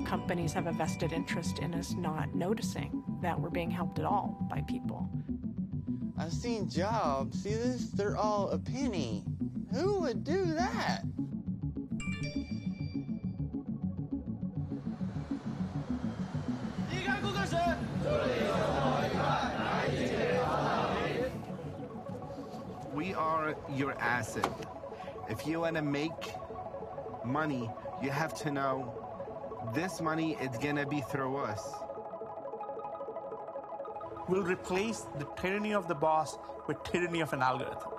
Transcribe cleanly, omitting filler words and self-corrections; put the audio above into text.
companies have a vested interest in us not noticing that we're being helped at all by people. I've seen jobs, see this? They're all a penny. Who would do that? We are your asset. If you want to make money, you have to know this money is going to be through us. We'll replace the tyranny of the boss with tyranny of an algorithm.